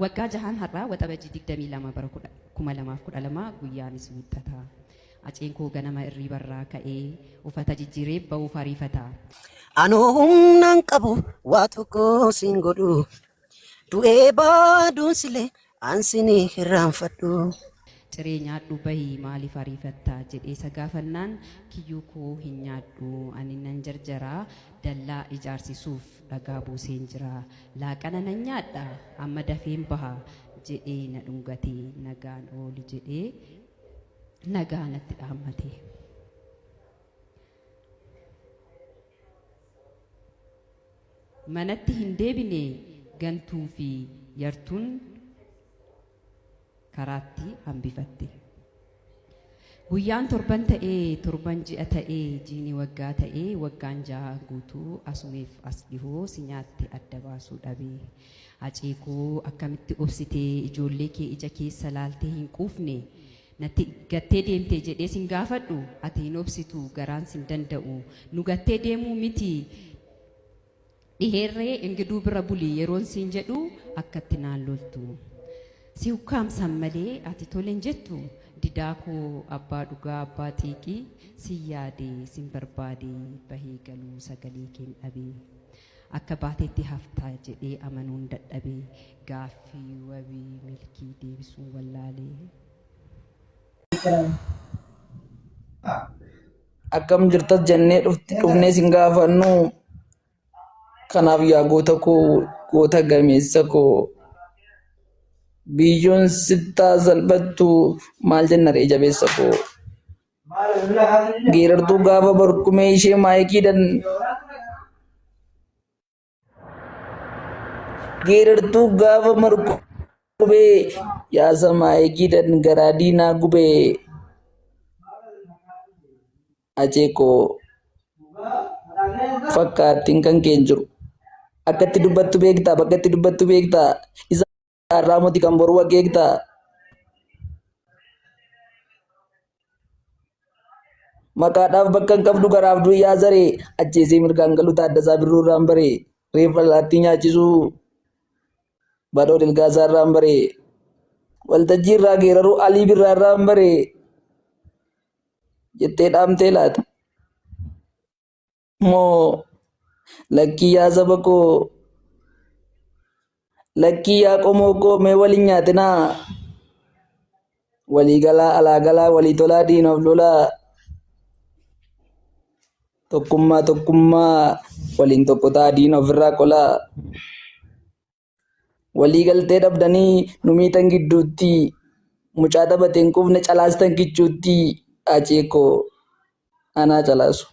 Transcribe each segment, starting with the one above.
Waggaa jahaan har'aa waxabajii 22 bara 2012 guyyaanis wixxata. Aceen koo ganama irriibarraa ka'ee uffata jijjiiree ba'uuf ariifata. Anoo humnaan qabu waa tokko siin godhu du'ee baaduun silee ansinii hirraanfadhu. Ciree nyaadhu bahii maaliif ariifatta jedhee isa gaafannaan kiyyuu koo hin nyaadhu ani nan jarjaraa dallaa ijaarsisuuf dhagaa buuseen jira laaqana nan nyaadha amma dafeen baha jedhee na dhungatee nagaan ooli jedhee nagaa natti dhaammate. Manatti hin deebine gantuu fi yartuun karaatti hambifatte. Guyyaan torban ta'ee torban ji'a ta'ee jiini waggaa ta'ee waggaan jaha guutuu asumeef as dhihoo si nyaatte adda baasuu dhabee. Acee koo akkamitti obsitee ijoollee kee ija keessa laaltee hin quufne natti gattee deemtee jedhee sin gaafadhu ati hin obsitu garaan sin danda'u nu gattee deemuu miti dhiheerree ingiduu bira bulii yeroon sin jedhu akkatti naan loltu. Si ukkaamsan malee ati toleen jettu didaa koo abbaa dhugaa abbaa xiiqii si yaadee sin barbaadee bahee galuu sagalee keen dhabee akka baateetti haftaa jedhee amanuun dadhabee gaaffii wabii milkii deebisuun wallaalee. Akkam jirtas jennee dhufnee sin gaafannu kanaaf yaa goota koo goota gameessa koo. Biyyoon sittaa salphattu maal jenna ree jabeessa koo. Geerartuu gaafa barkumee ishee maayikiidhan. Geerartuu gaafa markumee yaasa maayikiidhan garaa diinaa gubee. Acee koo fakkaattiin kan keen jiru. Akkatti dubbattu beektaa bakka itti dubbattu beektaa. Raamoti kan boru wageegta maqaadhaaf bakka hin qabdu garaaf duyyaa zaree ajjeesee mirgaan galu Taaddasaa Birruurraan baree reeffa laattii nyaachisuu badoo Dilgaasaarraan baree waltajjii irraa geeraruu Alii Birraarraan baree jettee dhaamtee laata moo lakkii yaa saba koo. Lakkii yaa qomoo koo mee waliin nyaatinaa walii galaa alaa galaa walii tolaa diinoof lolaa tokkummaa waliin tokko ta'a diinoof irraa qolaa walii galtee dhabdanii nu miitan gidduutti mucaa taphateen quufne calaastan kichuutti acee koo anaa calaasu.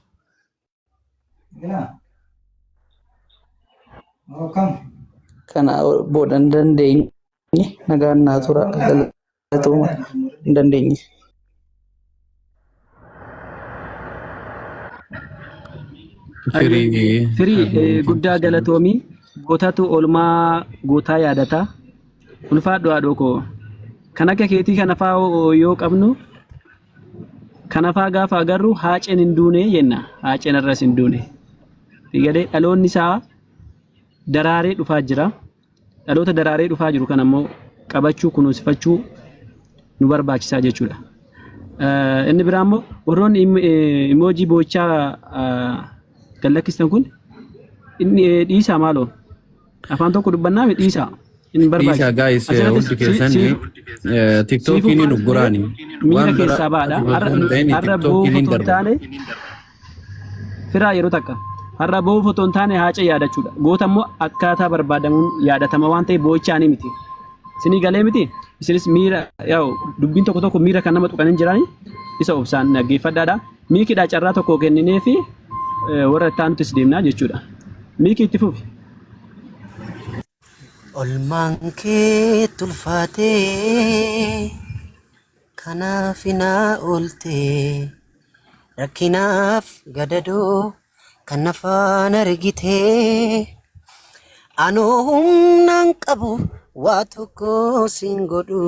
Kana booda hin dandeenye nagaan naa tura galatooma hin dandeenye. Firii guddaa galatoomii gootatu olmaa gootaa yaadata ulfaadhu haadhoo koo kan akka keetii kanafaa yoo qabnu kanafaa gaafa agarru haaceen hin duune jenna haaceen irras hin duune figadee dhaloonni isaa daraaree dhufaa jira. Dhaloota daraaree dhufaa jiru kan ammoo qabachuu kunuunsifachuu nu barbaachisaa jechuudha. Inni biraa immoo warroonni emoojii boochaa gallakkistan kun inni dhiisaa maaloo afaan tokko dubbannaa dhiisaa inni barbaachisa. Guys, hundi keessan TikTokiin nu guraani. Miira keessaa baadha. Har'a boofu taane firaa yeroo takka. Har'a boofu fotoon taane haaca yaadachuudha. Goota immoo akkaataa barbaadamuun yaadatama waan ta'eef boo'ichaanii miti. Isinii galee miti. Isinis miira yaa'u dubbiin tokko tokko miira kan nama tuqan hin jirani isa obsaan dhaggeeffadhaadha. Miikidhaa carraa tokko kenninee fi warra itti aanutis deemnaa jechuudha. Miiki itti fufi. Olmaan kee tulfaatee kanaaf naa ooltee rakkinaaf gadadoo. Kan afaan argitee anoo humnaan qabu waa tokko siin godhu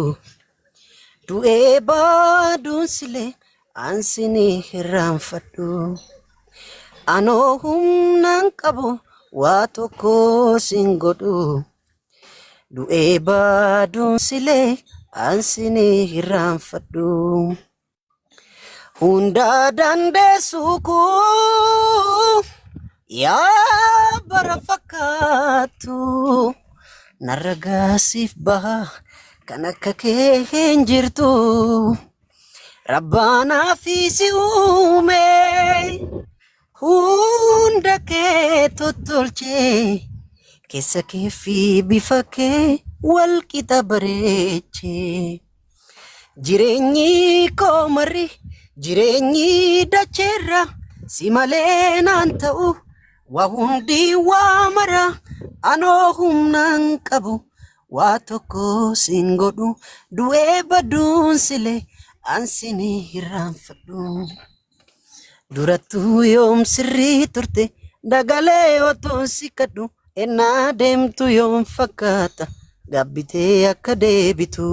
du'ee baaduun silee ansinii hirraanfadhu anoo humnaan qabu waa tokko sin godhu du'ee baaduun silee ansini hirraanfadhu hundaa dandeessuu koo yaa bara fakkaattu narra gaasiif baha kan akka kee hin jirtu rabbaanaa fi si uume hunda kee tottolchee keessa kee fi bifa kee wal qixa bareechee jireenyi koo marri jireenyi dacheerra si malee naan ta'u waa hundi waa mara anoo humnaan qabu waa tokko sin godhu du'ee baduun silee ansini hirraanfadhu durattuu yoom sirrii turte dagalee otoon si kadhu ennaa deemtu yoom fakkaata gabbitee akka deebitu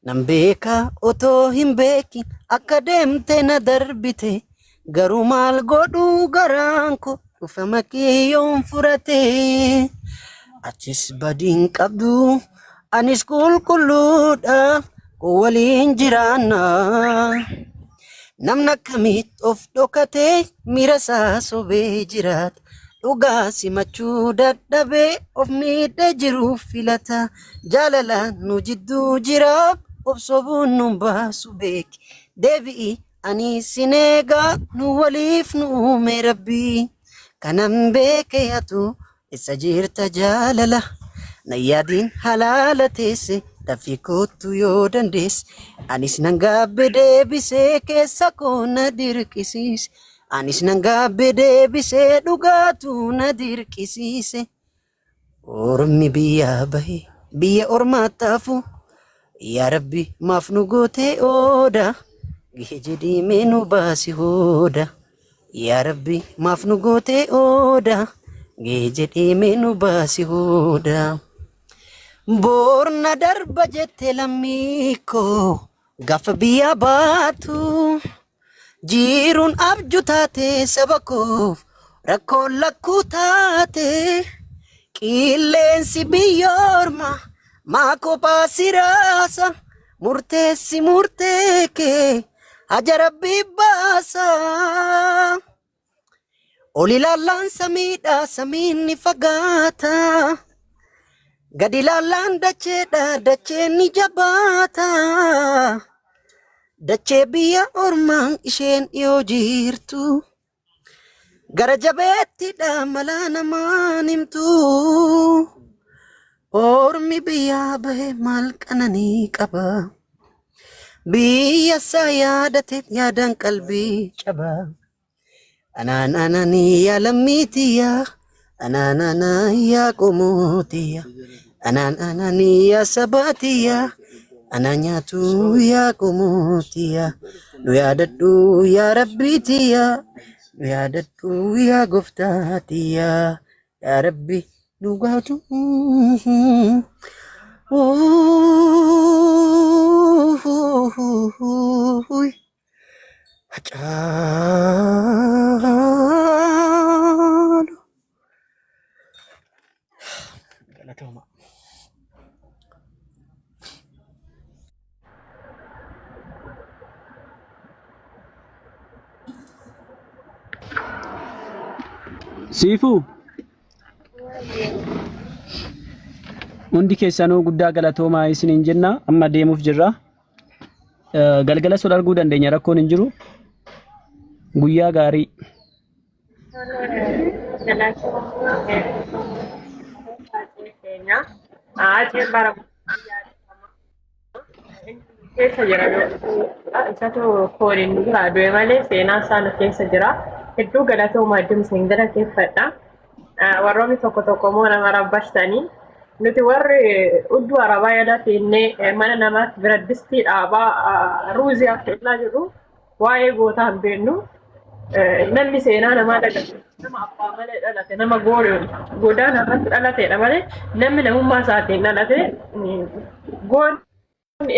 nan beeka otoo hin beekin akka deemte na darbite garuu maal godhu garaan koo dhufama kee yoom furate achis badiin qabdu anis qulqulluudha koo waliin jiraanna namna kamiit of dhokatee miira isaa sobee jiraata dhugaa simachuu dadhabee of miidhee jiruuf filata jaalalaan nu jidduu jira obsobuun nu baasu beeki deebi'i ani sineegaa nu waliif nu uume rabbii kanan beeke atu isa jirta jaalala na yaadiin halaala teesse dafii kootu yoo dandeesse anis nan gaabbe deebisee keessa koo na dirqisiise anis nan gaabbe deebisee dhugaatu na dirqisiise ormi biyyaa bahe biyya ormaa taafu yaa rabbi maaf nu gootee ooda gahee jedhii mee nu baasi hooda yaa rabbi maaf nu gootee ooda gahee jedhii mee nu baasi hooda borna darba jette lammii koo gaafa biyya baatu jiruun abjuu taate saba koof rakkoon lakkuu taate qilleensi biyya ormaa maa kophaa si raasa murteessi murtee kee haja rabbii baasa ol ilaallaan samiidha samiin ni fagaata gadi ilaallaan dacheedha dacheen ni jabaata dachee biyya ormaa isheen dhiyoo jirtu gara jabeettidha malaa namaan himtu ormi biyyaa bahe maal qananii qaba biyya isaa yaadate yaadaan qalbii caba anaan ananii yaa lammiitiyya anaan anaa yaa qomootiyya anaan ananii yaa sabaatiyya anaan nyaatu yaa qomootiyya nu yaadadhu yaa rabbiitiyya nu yaadadhu yaa gooftaatiyya yaa rabbi nu gaatu Hacaalu galatooma. Siifuu hundi keessanuu guddaa galatoomaa isiniin jenna amma deemuuf jirra galgala sol arguu dandeenya rakkoon hin jiru guyyaa gaarii keessa jira isatu kooliin jira du'e malee seenaa isaan keessa jira hedduu galatoomaa iddumseen galateeffadha warroonni tokko tokko moo nama rabbashtanii nuti warri udduu arabaa yaada teennee mana namaatti bira distii dhaabaa ruuzii affeellaa jiru waa'ee gootaa hin beeknu namni seenaa namaa dhagatu nama abbaa malee dhalate nama godaan irratti dhalateedha malee namni namummaa isaatiin dhalate goon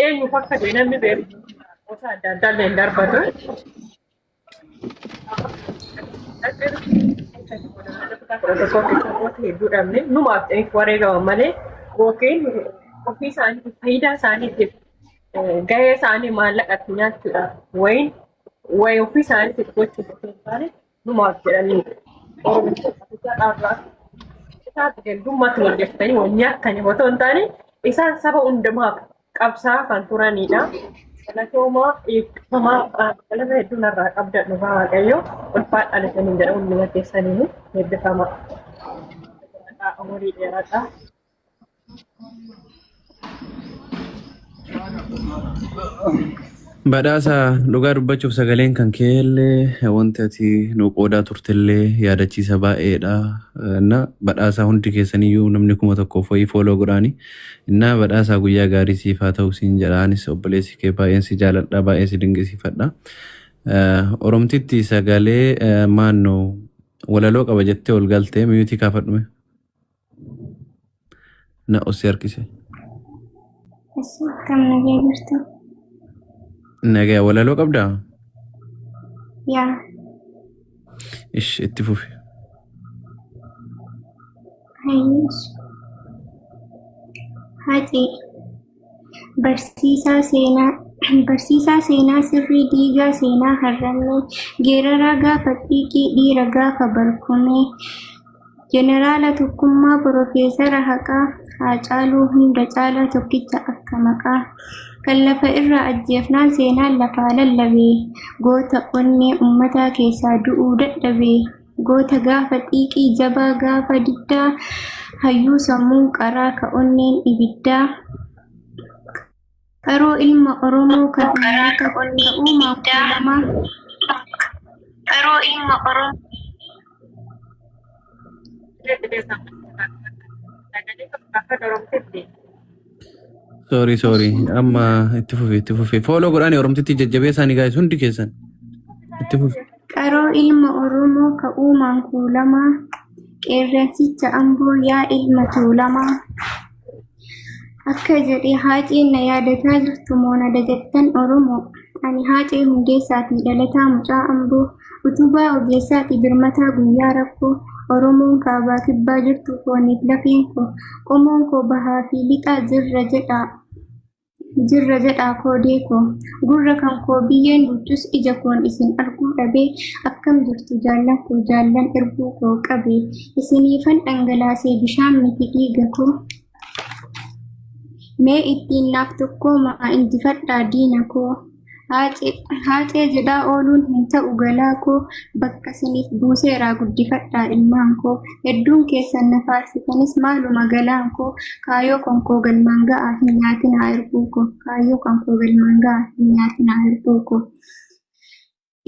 eenyu fakkate namni beeku gosa adda addaallee hin darbatu hedduu dhabne numaaf wareegama malee yookiin ofii isaaniitiif faayidaa isaaniitiif gahee isaanii maallaqatti nyaachuudhaaf wayin ofii isaaniitiif gochuuf osoo hin taane numaaf jedhanii oromicha dhaabaa isaatti gandummaatti hojjettanii wanni akkanii otoo hin taane isaan saba hundumaaf qabsaa kan turanidha. Galatoomaa qalama hedduu narraa qabda dhufaa waaqayyo ulfaadha dhalatanii jedha hunduma keessanii heddifama. Umurii dheeraadha. Badhaasa dhugaa dubbachuuf sagaleen kan keellee wanti ati nu qoodaa turtellee yaadachiisa baay'eedha. Na badhaasa hundi keessaniyyuu namni 1,000 wayii fooloo godhaani. Inna badhaasa guyyaa gaarii siif haa ta'u siin jedhaanis obboleessi kee baay'een si jaaladha baay'ee si dinqisiifadha. Oromtitti sagalee maannoo walaloo qaba jettee ol galtee miyuutii kaafadhume. Na ossi harkise. Kam nagee jirtu? Nagaya walaloo qabdaa? Yaa. Ish itti fufi. Hayyus. Haati. Barsiisaa seenaa sirrii diigaa seenaa har'annee geeraraa gaafa xiiqii dhiira gaafa barkumee jeneraala tokkummaa Pirofeesara Haqaa Haacaaluu hunda caalaa tokkicha akka maqaa kan lafa irraa ajjeefnaan seenaan lafaa lallabee goota onnee uummataa keessaa du'uu dadhabee goota gaafa xiiqii jabaa gaafa diddaa hayyuu sammuun qaraa ka onneen ibiddaa qaroo ilma Oromoo kan uummata uumaa kuulamaa qaroo ilma Oromoo. Sorry. Amma itti fufi. Fooloo godhaani Oromtitti jajjabee isaanii gaa'is hundi keessan. Itti fufi. Qaroo ilma Oromoo ka uumaan kuulamaa qeerransicha amboo yaa ilma tuulamaa. Akka jedhee haaceen na yaadataa jirtu moona dagattan Oromoo. Ani haacee hundeessaatii dhalataa mucaa amboo utubaa ogeessaatii birmataa guyyaa rakkoo. Oromoon kaabaa kibbaa jirtu fooniif lafeen koo qomoon koo bahaa fi lixaa jirra jedhaa koodee koo gurra kan koo biyyeen duutus ija koon isin arguu dhabee akkam jirtu jaallan koo jaallan irbuu koo qabee isiniifan dhangalaasee bishaan miti dhiiga koo mee ittiin naaf tokkoo ma'a injifadhaa diina koo. Haacee jedhaa ooluun hin ta'u galaa koo bakka isiniif buuseeraa guddifadhaa ilmaan koo hedduun keessan na faarsitanis maaluma galaan koo kaayyoo kan koo galmaan ga'aa hin nyaatinaa irbuu koo kaayyoo kan koo galmaan ga'aa hin nyaatinaa irbuu koo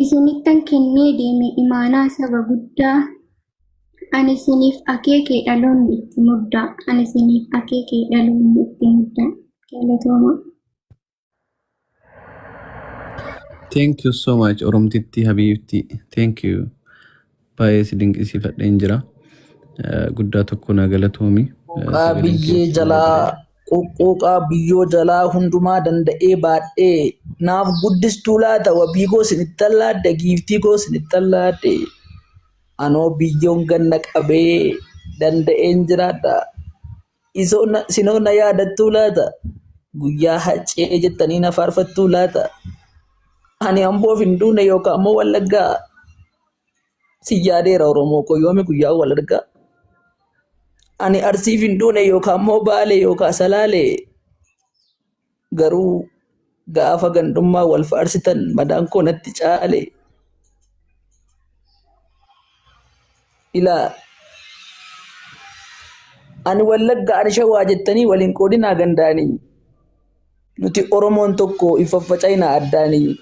isinittan kennee deeme imaanaa saba guddaa ani isiniif akeekee dhaloonni itti muddaa ani isiniif akeekee dhaloonni itti muddaa galatooma. Thank you so much Oromtitti Habibti. Thank you. Baay'ee si dinqisiifadheen jira. Guddaa tokko na galatoomi. Biyyee jalaa qoqqooqaa biyyoo jalaa hundumaa danda'ee baadhee naaf guddistuu laata wabii koo sinittan laadde giiftii koo sinittan laadde anoo biyyoon ganna qabee danda'een jiraadha. Sinoo na yaadattuu laata guyyaa haccee jettanii na faarfattuu laata. Ani amboof hin duune yookaan ammoo Wallaggaa si yaadeera Oromoo koo yoomi guyyaa wal argaa. Ani Arsiif hin duune yookaan ammoo Baalee yookaan Salaalee garuu gaafa gandummaa wal faarsitan madaan koo natti caale. Ilaa ani Wallaggaa ani Shawaa jettanii waliin qoodinaa gandaanii nuti Oromoon tokko hin faffaca'inaa addaanii.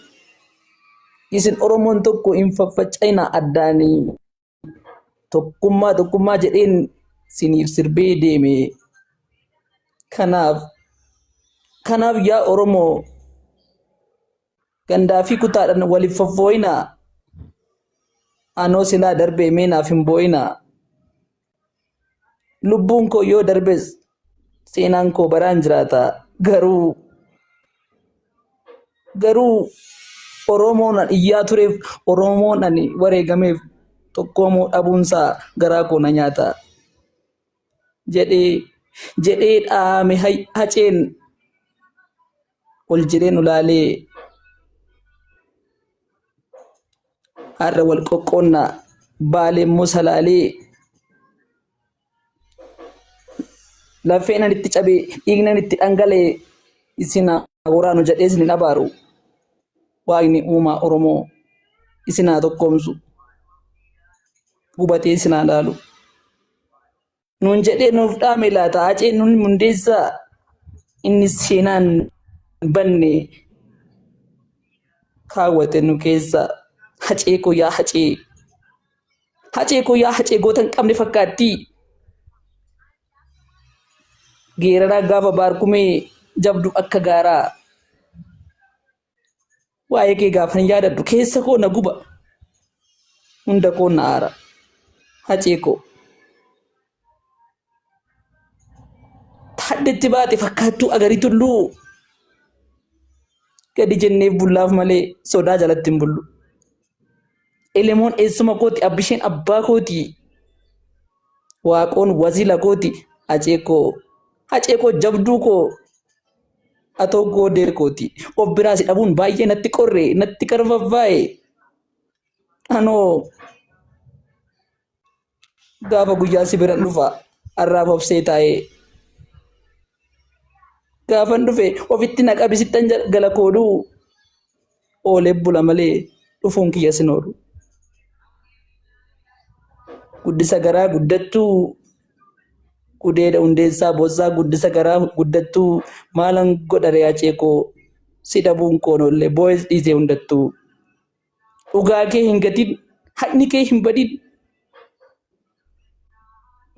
Isin Oromoon tokko hin faffaca'inaa addaanii tokkummaa jedheen siniif sirbee deeme. Kanaaf yaa Oromoo gandaa fi kutaadhaan waliif faffooyinaa anoo silaa darbee meenaaf hin boo'inaa. Lubbuun koo yoo darbes seenaan koo baraan jiraata garuu Oromoon an iyyaa tureef Oromoon ani wareegameef tokkoomuu dhabuunsaa garaa koo na nyaata jedhee dhaame haceen ol jedhee nu laalee har'a wal qoqqoonnaa baalee immoo salaalee lafeen itti cabee dhiigni itti dhangalee isin waraanu jedhee isin abaaru waaqni uumaa Oromoo isin tokkoomsu gubatee isin laalu nuun jedhee nuuf dhaame laata haceen nuun mundeessaa inni seenaan banne kaawwate nu keessa hacee koo yaa hacee koo yaa hacee goota hin qabne fakkaatti geeraraa gaafa baarkumee jabdu akka gaaraa waa'ee kee gaafa hin yaadadhu keessa koo na guba hunda koo na aara hacee koo haddetti baate fakkaattuu agarii tulluu gadi jenneef bullaaf malee sodaa jalatti hin bullu elemoon eessuma kooti abbisheen abbaa kooti waaqoon wasiila kooti hacee koo jabduu koo atoo goodeer kooti of biraa si dhabuun baay'ee natti qorre natti karfaffaa'e anoo gaafa guyyaa si bira dhufa arraaf obsee taa'ee gaafan dhufe ofitti na qabisittan gala kooduu oolee bula malee dhufuun kiyya sin oolu guddisa garaa guddattuu kudeeda hundeessaa boossaa guddisa garaa guddattuu maalan godhare hacee koo si dhabuun koonollee boo'es dhiisee hundattuu dhugaa kee hin gatin haqni kee hin badin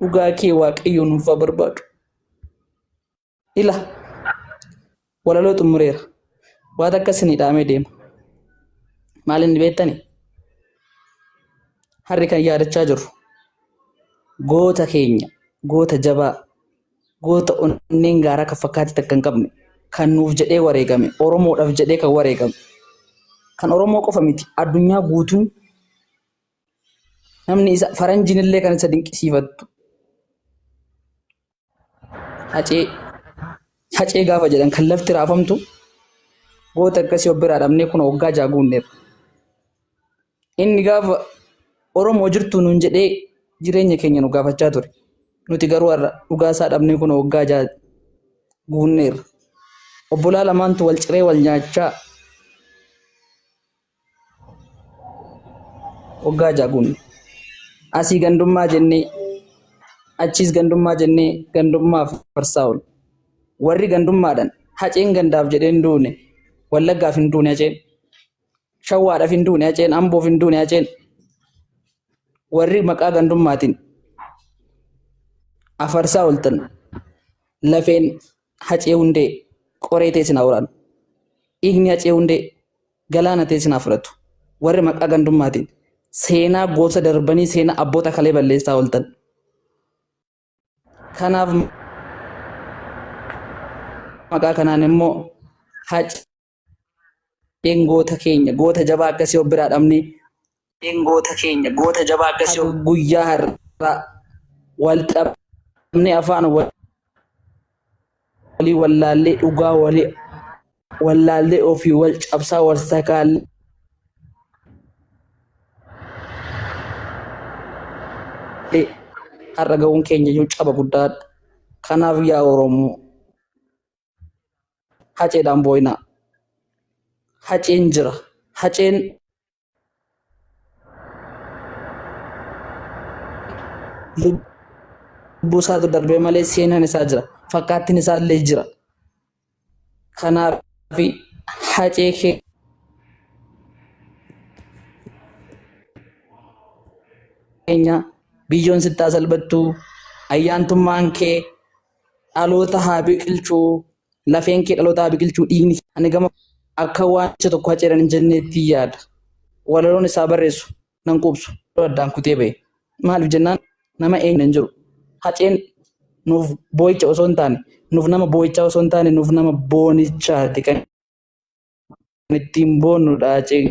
dhugaa kee waaqayyoon nuuf barbaadu ila walaloo xumureera waan akkasii dhaamee deema maal inni beektani harri kan yaadachaa jirru goota keenya goota jabaa goota onneen gaaraa kan fakkaate takka hin qabne kan nuuf jedhee wareegame Oromoodhaaf jedhee kan wareegame kan Oromoo qofa miti addunyaa guutuun namni isa faranjiin illee kan isa dinqisiifattu hacee gaafa jedhan kan lafti raafamtu goota akkasii of biraa dhabnee kun waggaa jaaguunneerra inni gaafa Oromoo jirtu nuun jedhee jireenya keenya nu gaafachaa ture nuti garuu har'a dhugaa isaa dhabnee kun waggaa jaaguunneerra obbolaa lamaantu wal ciree wal nyaachaa waggaa jaaguunne asii gandummaa jennee achiis gandummaa jennee gandummaaf farsaa ol warri gandummaadhaan haceen gandaaf jedhee hin duune wallaggaaf hin duune haceen shawwaadhaaf hin duune haceen amboof hin duune haceen warri maqaa gandummaatiin afarsaa oltan lafeen hacee hundee qoree teessin awuraan dhiigni hacee hundee galaana teessin afuratu warri maqaa gandummaatiin seenaa gosa darbanii seenaa abboota kalee balleessaa oltan kanaaf maqaa kanaan immoo haceen goota keenya goota jabaa akkasii of biraa dhabnee goota keenya goota jabaa akkasii guyyaa har'aa wal dhabnee afaan walii wallaallee dhugaa walii wallaallee ofii wal cabsaa wal sakaallee har'a ga'uun keenya iyyuu caba guddaadha. Kanaaf yaa Oromoo haceedhaan boo'inaa. Haceen jira. Haceen lubbuu isaatu darbee malee seenaan isaa jira. Fakkaattiin isaa illee jira. Kanaaf hacee keenya biyyoon sittaa salphattuu ayyaantummaan kee dhaloota haa biqilchuu lafeen kee dhaloota haa biqilchuu dhiigni ani gama akka waan tokko haceedhaan hin jenneetti yaada. Walaloon isaa barreessu nan qubsu addaan kutee ba'e. Maaliif jennaan nama eenyu hin jiru. Haceen nuuf boo'icha osoo hin taane nuuf nama boo'ichaa osoo hin taane nuuf nama boonichaati kan ittiin boonnudha haceen.